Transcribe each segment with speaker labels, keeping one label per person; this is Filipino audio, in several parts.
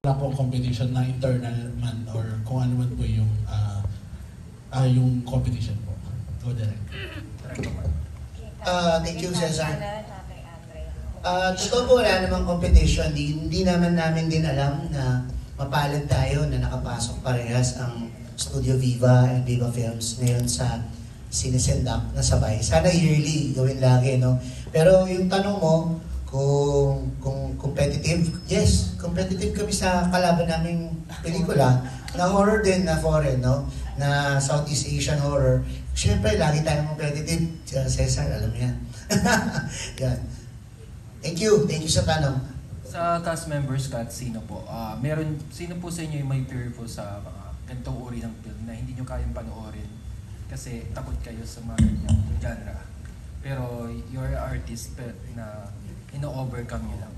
Speaker 1: wala pong competition na internal man or kung ano man po yung competition po. Go direct.
Speaker 2: Thank you, Cesar. Totoo po, wala namang competition. Hindi naman namin din alam na mapalad tayo na nakapasok parehas ang Studio Viva and Viva Films ngayon sa Sinesendak na sabay. Sana yearly gawin lagi, no? Pero yung tanong mo, kung competitive, yes, competitive kami sa kalaban naming pelikula na horror din, na foreign, no? Na Southeast Asian horror. Siyempre, lagi tayong competitive. Cesar, alam mo yan. Yan. Thank you sa tanong.
Speaker 3: Sa cast members, Kat, sino po? Sino po sa inyo yung may fear po sa mga ganitong uri ng film na hindi nyo kayang panoorin kasi takot kayo sa mga ganyang genre? Pero you're an artist na ino-overcome nyo lang.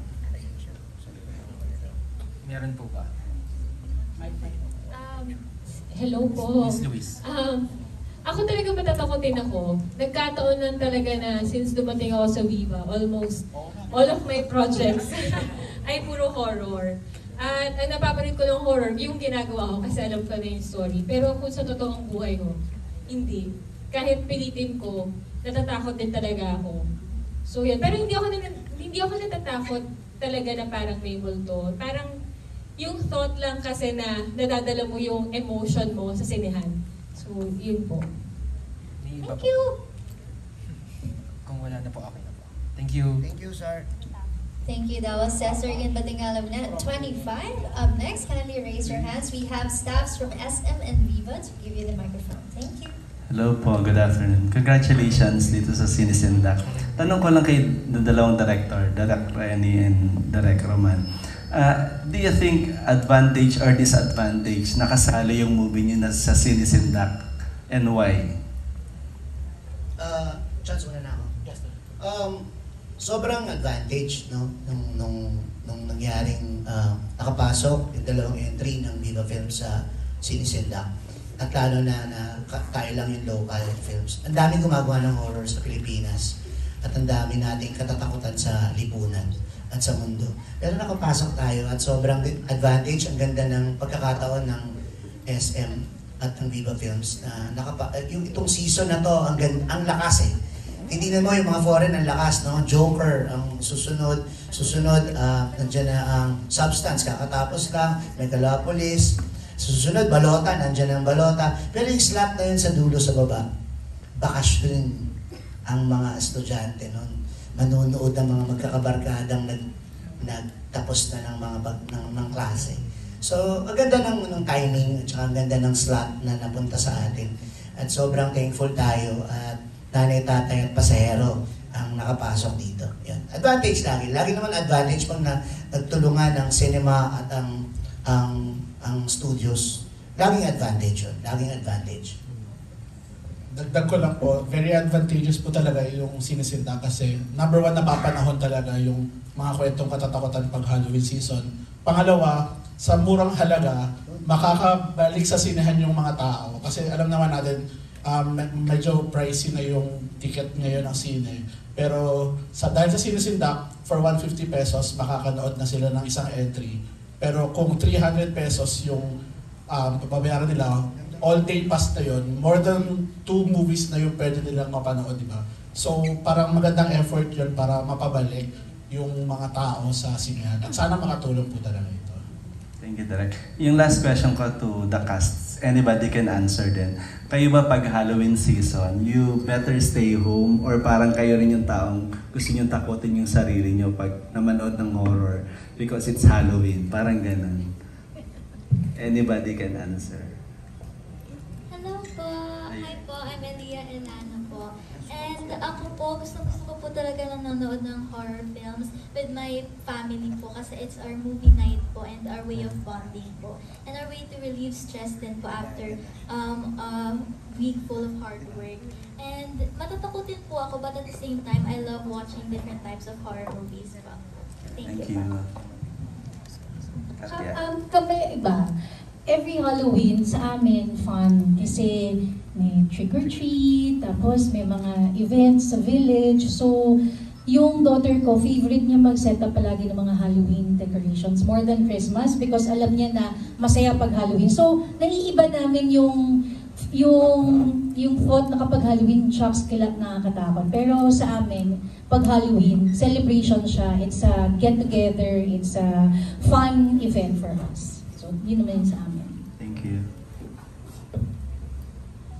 Speaker 3: Meron po ba?
Speaker 4: Hello po.
Speaker 3: Miss Luis.
Speaker 4: Ako talaga matatakotin ako. Nagkataon lang talaga na since dumating ako sa Viva, almost all of my projects ay puro horror. At ang napapalit ko ng horror, yung ginagawa ko kasi alam ko na yung story. Pero kung sa totoong buhay ko, hindi. Kahit pilitin ko, natatakot din talaga ako. So yan. Pero hindi ako natatakot talaga na parang may multo. Parang yung thought lang kasi na nadadala mo yung emotion mo sa sinehan. So, yun po. Thank you!
Speaker 3: Kung wala na po, okay na po. Thank you.
Speaker 2: Thank you, sir.
Speaker 5: Thank you. That was Cesar Ian Batingalam Net 25. Up next, kindly raise your hands. We have staffs from SM and Viva to give you the microphone. Thank you.
Speaker 6: Hello po, good afternoon. Congratulations dito sa Sinesendak. Tanong ko lang kay dalawang director, Direk Renny and Direk Roman. Do you think advantage or disadvantage nakasali yung movie niyo na sa Sinesendak and why?
Speaker 2: Chance muna na ako. Yes, sobrang advantage, no, nung nangyaring nakapasok yung dalawang entry ng Viva Films sa Sinesendak. At lalo na tayo lang yung local films. Ang daming gumagawa ng horror sa Pilipinas. At ang dami nating katatakutan sa lipunan at sa mundo. Pero nakapasok tayo at sobrang advantage, ang ganda ng pagkakataon ng SM at ng Viva Films na yung itong season na to, ang lakas eh. Titignan mo yung mga foreign, ang lakas, no? Joker, ang susunod, nandiyan na ang Substance, kakatapos lang, Megalopolis, susunod, Balota, nandiyan ang Balota. Pero yung slot na yun sa dulo sa baba, bakasyon ang mga estudyante noon. Manunood ang mga magkakabarkadang nagtapos na ng klase. So, ang ganda ng timing at saka ang ganda ng slot na napunta sa atin. At sobrang thankful tayo at nanay, tatay at pasahero ang nakapasok dito. Yan. Advantage lagi. Lagi naman advantage pag nagtulungan ng cinema at ang studios. Laging advantage yun. Laging advantage.
Speaker 1: Dagdag ko lang po, very advantageous po talaga yung Sinesendak kasi number one, napapanahon talaga yung mga kwentong katatakutan pag Halloween season. Pangalawa, sa murang halaga, makakabalik sa sinehan yung mga tao. Kasi alam naman natin, medyo pricey na yung ticket ngayon ng sine. Pero dahil sa Sinesendak, for 150 pesos, makakanood na sila ng isang entry. Pero kung 300 pesos yung babayaran nila, all-day pass na yun, more than 2 movies na yung pwede nilang mapanood, di ba? So, parang magandang effort yun para mapabalik yung mga tao sa sinehan. At sana makatulong po talaga ito.
Speaker 6: Thank you, Direk. Yung last question ko to the cast, anybody can answer din. Kayo ba pag Halloween season, you better stay home or parang kayo rin yung taong gusto nyo takutin yung sarili nyo pag namanood ng horror because it's Halloween? Parang ganun. Anybody can answer.
Speaker 5: Hello po. Hi po. I'm Elia Elano po. And ako po, gusto ko po talaga nanonood ng horror films with my family po kasi it's our movie night po and our way of bonding po. And our way to relieve stress din po after a week full of hard work. And matatakutin po ako but at the same time, I love watching different types of horror movies po. Thank you.
Speaker 7: Kami iba. Every Halloween sa amin fun kasi may trick or treat, tapos may mga events sa village. So yung daughter ko, favorite niya mag-set up palagi ng mga Halloween decorations more than Christmas because alam niya na masaya pag Halloween. So, naiiba namin yung thought na kapag Halloween, shocks kila nakakatakot. Pero sa amin, pag Halloween, celebration siya. It's a get-together, it's a fun event for us. So, yun naman yun sa amin.
Speaker 6: Thank you.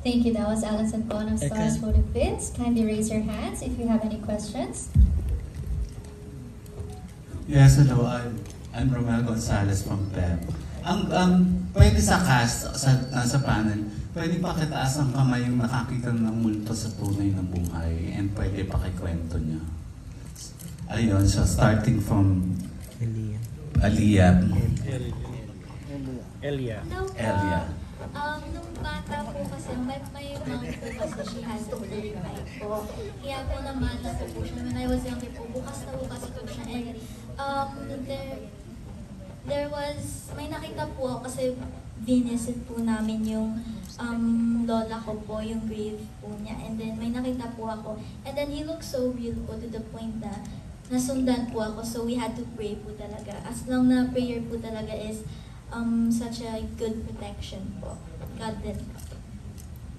Speaker 8: Thank you. That was Allison Bon of Stars Photo Bits. Kindly raise your hands if you have any questions.
Speaker 6: Yes, hello. I'm Romel Gonzalez from PEP. Pwede sa cast, sa panel, pwede pakitaas ang kamay yung nakakita ng multo sa tunay na buhay and pwede pakikwento niya. Ayun, so starting from Aliyah.
Speaker 9: Elia.
Speaker 5: Hello po.
Speaker 6: Elia.
Speaker 5: Nung bata po kasi, may mom po kasi she has a third eye po. Kaya po namana po siya. When I was young po, bukas na bukas po siya. And there was, may nakita po ako kasi vinesit po namin yung lola ko po, yung grave po niya. And then may nakita po ako. And then he looked so real po to the point na nasundan po ako. So we had to pray po talaga. As long na prayer po talaga is such a good protection po. God did.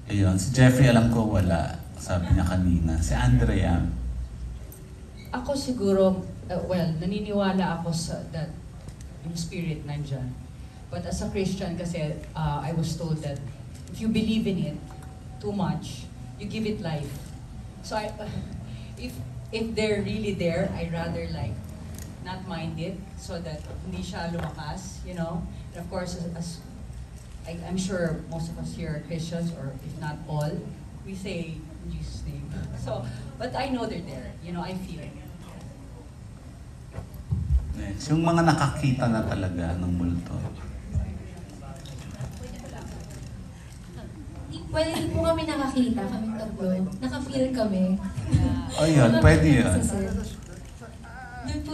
Speaker 6: Ayun, si Jeffrey alam ko wala. Sabi niya kanina. Si Andrea.
Speaker 10: Ako siguro, naniniwala ako sa that yung spirit nandyan. But as a Christian kasi, I was told that if you believe in it too much, you give it life. So if they're really there, I rather like not mind it so that hindi siya lumakas, you know. And of course, I'm sure most of us here are Christians, or if not all, we say in Jesus' name. So, but I know they're there, you know, I feel it.
Speaker 6: Yes, yung mga nakakita na talaga ng multo.
Speaker 4: Well, hindi po kami nakakita, kami tatlo. Naka-feel kami.
Speaker 6: Ayun, pwede yun.
Speaker 4: Doon po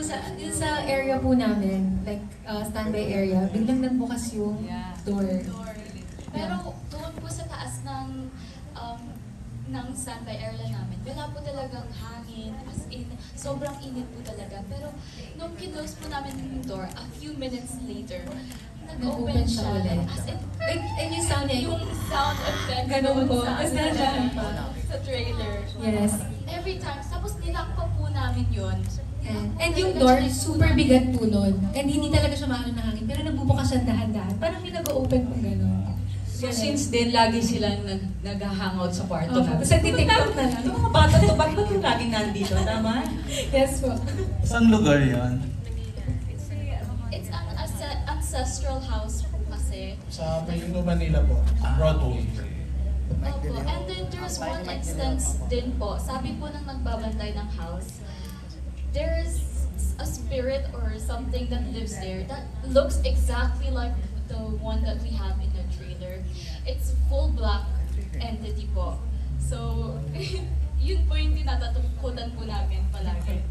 Speaker 4: sa area po namin, like standby area, biglang nagbukas yung door.
Speaker 11: Pero doon po sa taas ng standby area namin, wala po talagang hangin, as in, sobrang init po talaga. Pero nung kinose po namin yung door, a few minutes later, nag-open siya. As in,
Speaker 4: And yung sound niya,
Speaker 11: yung sound effect
Speaker 4: ganun po.
Speaker 11: sa,
Speaker 4: As nandiyan pa.
Speaker 11: sa trailer.
Speaker 4: Yes.
Speaker 11: Every time, tapos nilock pa po namin yun.
Speaker 4: And yung door, super bigat po nun. And hindi talaga siya maano na hangin. Pero nagbubukas siya dahan-dahan. Parang may nag-open po gano'n.
Speaker 10: So since then, lagi silang nag-hangout sa kwarto namin.
Speaker 4: Tapos nagtitiktok na lang.
Speaker 10: Itong mga bata to, bakit yung laging nandito? Tama?
Speaker 4: Yes po.
Speaker 6: Saan lugar yun?
Speaker 11: It's an ancestral house po kasi.
Speaker 1: Sa Mayuno, Manila po. Broadway.
Speaker 11: Opo. And then there's one instance din po, sabi po ng nagbabantay ng house, there's a spirit or something that lives there that looks exactly like the one that we have in the trailer. It's full black entity po. So, yun po yung tinatatakutan po namin palagi.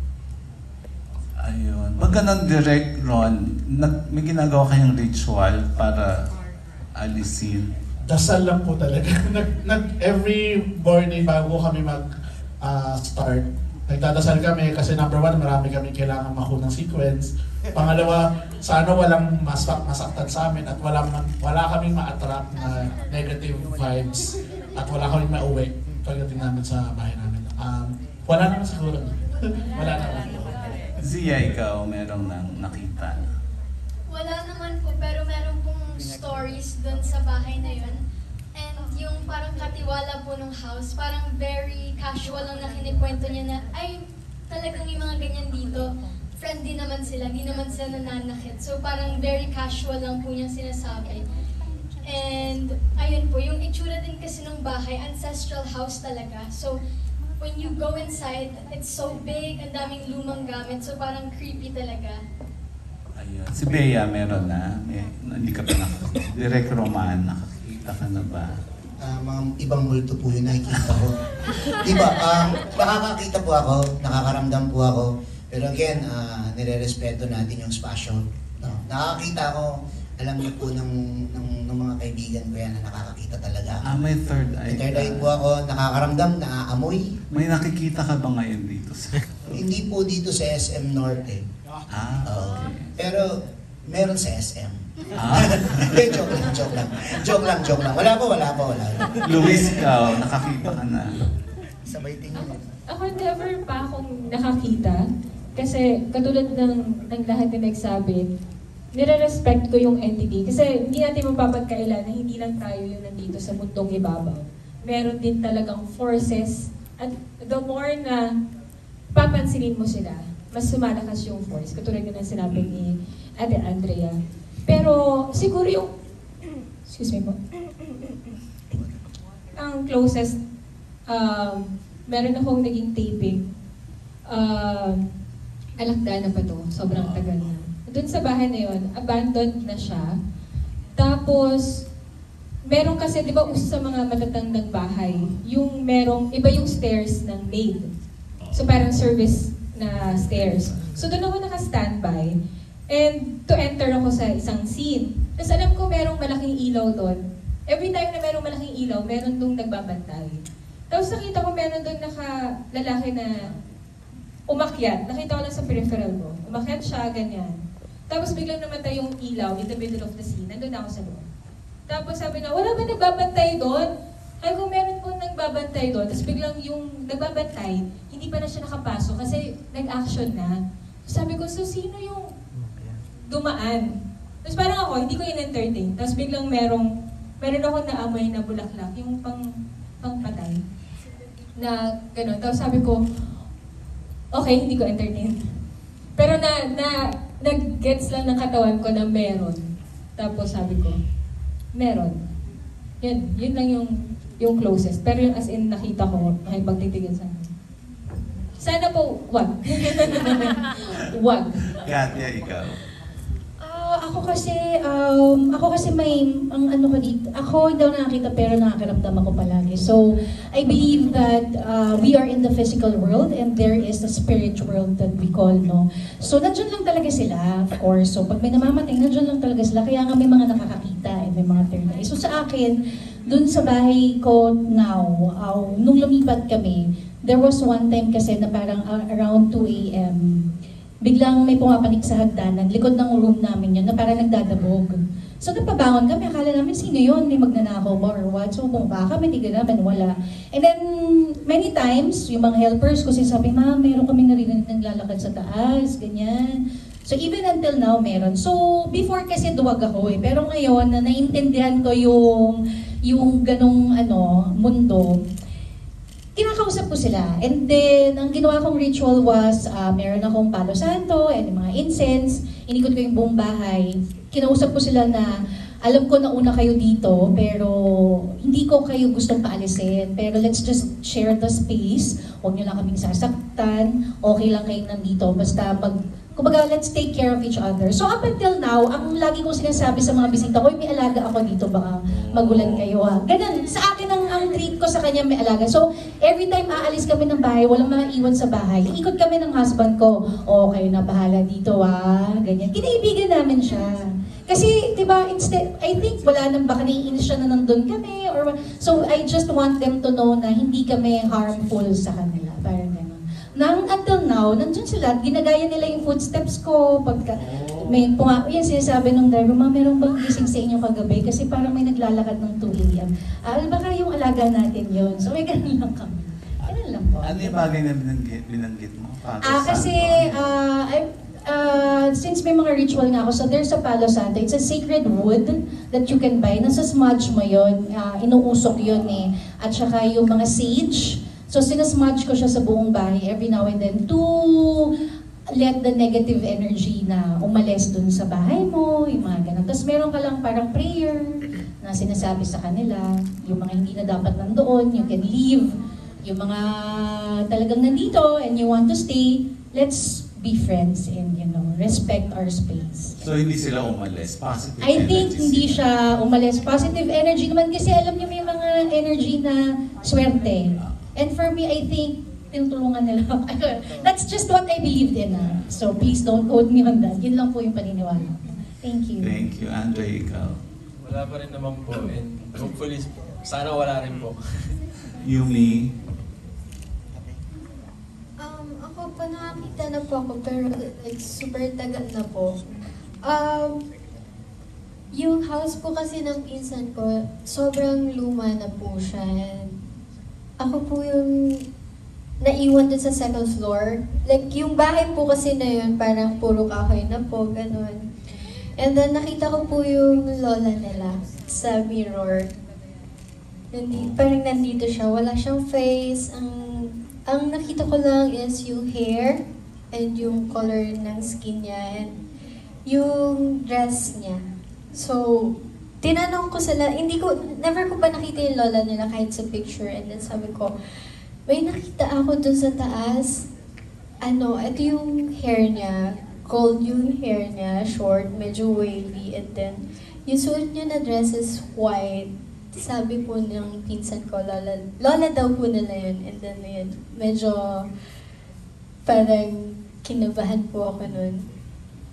Speaker 6: Ayun. Pag ganun direct, Ron, may ginagawa kayong ritual para alisin?
Speaker 1: Dasal lang po talaga. Every morning bago kami mag-start, nagdadasal kami kasi number one, marami kami kailangan makunang sequence. Pangalawa, sana walang masaktan sa amin at wala kaming ma-attract na negative vibes at wala kaming mauwi pagdating namin sa bahay namin. Wala naman siguro. Wala naman.
Speaker 6: Zia, ikaw merong nakita?
Speaker 5: Wala naman po, pero meron pong stories dun sa bahay na yun. And yung parang katiwala po ng house, parang very casual lang na kinikwento niya na, ay, talagang yung mga ganyan dito, friendly naman sila, di naman sila nananakit. So parang very casual lang po niyang sinasabi. And ayun po, yung itsura din kasi ng bahay, ancestral house talaga. So when you go inside, it's so big, ang daming lumang gamit, so parang creepy talaga.
Speaker 6: Ayun. Si Bea, meron na? Hindi ka pa nakakita. Direct Roman, nakakita ka na ba?
Speaker 2: Mga ibang multo po yun nakikita ko. Diba, nakakakita po ako, nakakaramdam po ako. Pero again, nire-respeto natin yung spasyo. No? Nakakita ko, alam niyo po ng mga kaibigan ko yan na nakakakita talaga.
Speaker 6: May third eye.
Speaker 2: May third eye
Speaker 6: ka.
Speaker 2: po ako, nakakaramdam, naaamoy.
Speaker 6: May nakikita ka ba ngayon dito sa...
Speaker 2: Hindi po dito sa SM Norte. Oo.
Speaker 6: Okay.
Speaker 2: Pero meron sa SM.
Speaker 6: Ah.
Speaker 2: Joke lang. Wala po.
Speaker 6: Luis, ikaw, nakakita ka na.
Speaker 2: Sabay tingin.
Speaker 4: Ako never pa akong nakakita. Kasi katulad ng lahat na nagsabi, nire-respect ko yung entity. Kasi hindi natin mapapagkailan na hindi lang tayo yung nandito sa mundong ibabaw. Meron din talagang forces. At the more na papansinin mo sila, mas sumalakas yung force. Katulad na sinabi ni Ate Andrea. Pero siguro yung, excuse me po, ang closest, meron akong naging taping. Alakda na pa to, sobrang tagal na. Doon sa bahay na yun, abandoned na siya. Tapos, meron kasi, di ba uso sa mga matatandang bahay, yung merong, iba yung stairs ng maid. So parang service na stairs. So doon ako naka-standby. And to enter ako sa isang scene. Tapos alam ko merong malaking ilaw doon. Every time na merong malaking ilaw, meron doon nagbabantay. Tapos nakita ko meron doon lalaki na umakyat. Nakita ko lang sa peripheral ko. Umakyat siya, ganyan. Tapos biglang namatay yung ilaw in the middle of the scene. Nandun ako sa loob. Tapos sabi na, wala ba nagbabantay doon? Ay kung meron po nagbabantay doon, tapos biglang yung nagbabantay, hindi pa na siya nakapasok kasi nag-action na. Sabi ko, so sino yung dumaan? Tapos parang ako, hindi ko in-entertain. Tapos biglang meron ako naamoy na bulaklak, yung pangpatay. Na gano'n. Tapos sabi ko, okay, hindi ko entertain. Pero nag-gets lang ng katawan ko na meron. Tapos sabi ko, meron. Yun lang yung closest. Pero yung as in nakita ko, nakipagtitigil sa akin. Sana po, wag. Wag.
Speaker 6: Katya, ikaw.
Speaker 7: Ako kasi may, ang ano ko dito, ako hindi ako nakakita pero nakakaramdam ako palagi. So, I believe that we are in the physical world and there is a spiritual world that we call, no? So, nandiyan lang talaga sila, of course. So, pag may namamatay, nandiyan lang talaga sila. Kaya nga may mga nakakakita and may mga third eye. So, sa akin, dun sa bahay ko now, nung lumipat kami, there was one time kasi na parang around 2 a.m., biglang may pumapanik sa hagdanan, likod ng room namin yun, na parang nagdadabog. So napabangon kami, akala namin sino yun, may magnanakaw ba or what? So bumaba kami, tigil namin, wala. And then, many times, yung mga helpers ko sinasabi, ma'am, meron kami narinig naglalakad sa taas, ganyan. So even until now, meron. So before kasi duwag ako pero ngayon, na naiintindihan ko yung ganong mundo, kinakausap ko sila. And then, ang ginawa kong ritual was, meron akong palo santo and mga incense. Inikot ko yung buong bahay. Kinausap ko sila na, alam ko na una kayo dito, pero hindi ko kayo gustong paalisin. Pero let's just share the space. Huwag nyo lang kaming sasaktan. Okay lang kayong nandito. Basta kumbaga, let's take care of each other. So up until now, ang lagi kong sinasabi sa mga bisita ko, may alaga ako dito, baka magulan kayo ha. Ganun, sa akin ang treat ko sa kanya may alaga. So every time aalis kami ng bahay, walang maiiwan sa bahay. Ikot kami ng husband ko, kayo na bahala dito ha, ganyan. Kinaibigan namin siya. Kasi, di ba, instead, I think wala nang baka naiinis siya na nandun kami. So I just want them to know na hindi kami harmful sa kanila. Parang gano'n. Until now, nandun sila at ginagaya nila yung footsteps ko. Pagka, yan sinasabi ng driver, ma, meron bang gising sa inyo kagabi? Kasi parang may naglalakad ng 2 a.m. Baka yung alaga natin yun. So may ganun lang kami. Ganun lang po.
Speaker 6: Ano yung bagay na binanggit mo?
Speaker 7: Kasi, since may mga ritual nga ako, so there's a Palo Santo. It's a sacred wood that you can buy. Nasa smudge mo yun. Inuusok yun eh. At saka yung mga sage. So sinasmudge ko siya sa buong bahay every now and then to let the negative energy na umalis dun sa bahay mo, yung mga ganun. Tapos meron ka lang parang prayer na sinasabi sa kanila, yung mga hindi na dapat nandoon, you can leave. Yung mga talagang nandito and you want to stay, let's be friends and respect our space.
Speaker 6: So hindi sila umalis? Positive
Speaker 7: I think
Speaker 6: energy
Speaker 7: hindi
Speaker 6: sila.
Speaker 7: siya umalis. Positive energy naman kasi alam niyo may mga energy na swerte. And for me, I think, tinutulungan nila. That's just what I believed in. So please don't quote me on that. Yun lang po yung paniniwala. Thank you.
Speaker 6: Thank you. Andre, ikaw.
Speaker 9: Wala pa rin naman po, and hopefully, sana wala rin po.
Speaker 6: Yumi.
Speaker 12: Ako po nakakita na po ako pero like super tagal na po. Yung house po kasi ng pinsan ko, sobrang luma na po siya. And ako po yung naiwan dun sa second floor. Like yung bahay po kasi na yun, parang puro kahoy na po, ganun. And then nakita ko po yung lola nila sa mirror. Parang nandito siya, wala siyang face. Ang nakita ko lang is yung hair and yung color ng skin niya and yung dress niya. So, tinanong ko sila, never ko pa nakita yung lola nila kahit sa picture. And then sabi ko, may nakita ako dun sa taas. Ito yung hair niya, gold yung hair niya, short, medyo wavy. And then, yung suot niya na dress is white. Sabi po ng pinsan ko, lola daw po nila yun. And then yun, medyo parang kinabahan po ako nun.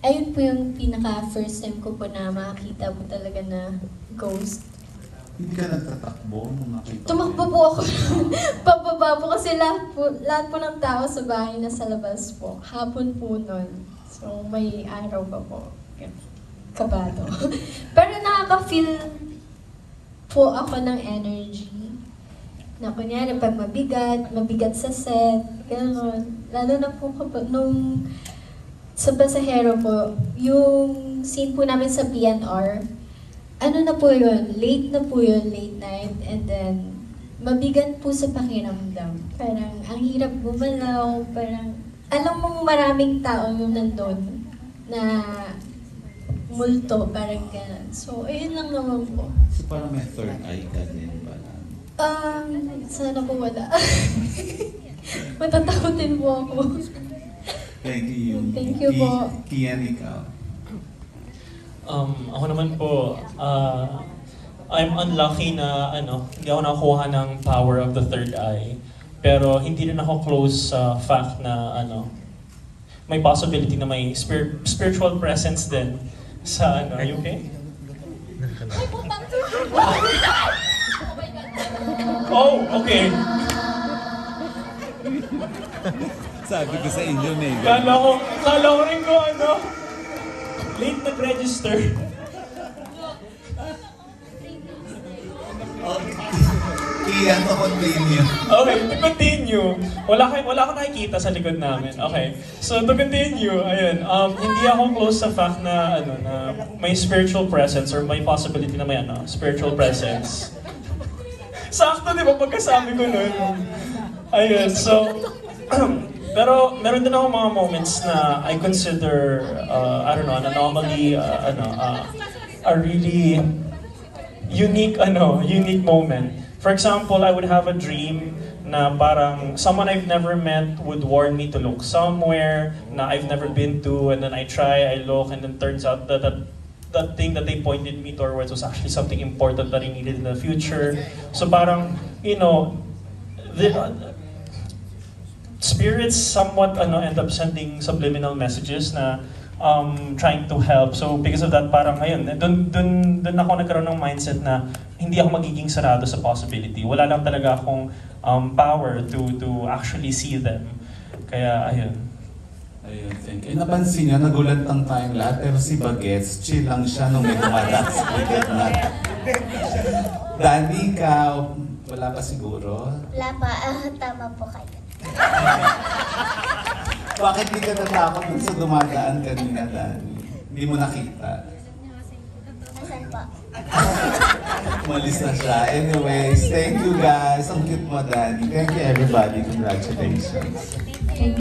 Speaker 12: Ayun po yung pinaka-first time ko po na makakita po talaga na ghost.
Speaker 6: Hindi ka nagtatakbo nung nakita?
Speaker 12: Tumakbo po ako. Pababa po kasi lahat po ng tao sa bahay na sa labas po. Hapon po nun. So may araw pa po. Kabado. Pero nakaka-feel po ako ng energy. Na kunyari, pag mabigat sa set, gano'n. Lalo na po kapag nung sa Pasahero po, yung scene po namin sa PNR, na po yun, late night, and then mabigat po sa pakiramdam. Parang ang hirap gumalaw, parang alam mong maraming tao yung nandun na multo, parang gano'n. So, ayun lang naman po.
Speaker 6: So parang may third eye ka din ba?
Speaker 12: Sana po wala. Matatakotin po ako.
Speaker 6: Thank you.
Speaker 12: Thank you po.
Speaker 6: Kian, ikaw.
Speaker 13: Ako naman po, I'm unlucky na hindi ako nakakuha ng power of the third eye. Pero hindi rin ako close sa fact na may possibility na may spiritual presence din sa UK. Oh, okay.
Speaker 6: Sabi ko sa inyo, Megan.
Speaker 13: Kala ko rin ko late nag-register.
Speaker 6: Kian, to continue.
Speaker 13: Okay, to continue. Wala akong nakikita sa likod namin. Okay. So to continue, ayun, hindi ako close sa fact na na may spiritual presence or may possibility na may spiritual presence. Sakto, di ba, pagkasabi ko nun? Ayun, so pero meron din ako mga moments na I consider an anomaly, a really unique moment. For example, I would have a dream na parang someone I've never met would warn me to look somewhere na I've never been to, and then I look, and then turns out that that thing that they pointed me towards was actually something important that I needed in the future. So parang, spirits somewhat end up sending subliminal messages na trying to help. So because of that, parang ngayon, dun ako nagkaroon ng mindset na hindi ako magiging sarado sa possibility. Wala lang talaga akong power to actually see them. Kaya ayun.
Speaker 6: Ayun, thank you. Napansin niyo, nagulat lang tayong lahat, pero si Bagets, chill lang siya nung may dumadaan sa likod natin. Danny, ikaw, wala pa siguro?
Speaker 5: Wala pa, tama po kayo.
Speaker 6: Bakit di ka natakot dun sa dumadaan kanina, Danny? Hindi mo nakita?
Speaker 5: Nasaan po?
Speaker 6: Umalis na siya. Anyways, thank you guys. Ang cute mo, Danny. Thank you everybody. Congratulations.
Speaker 7: Thank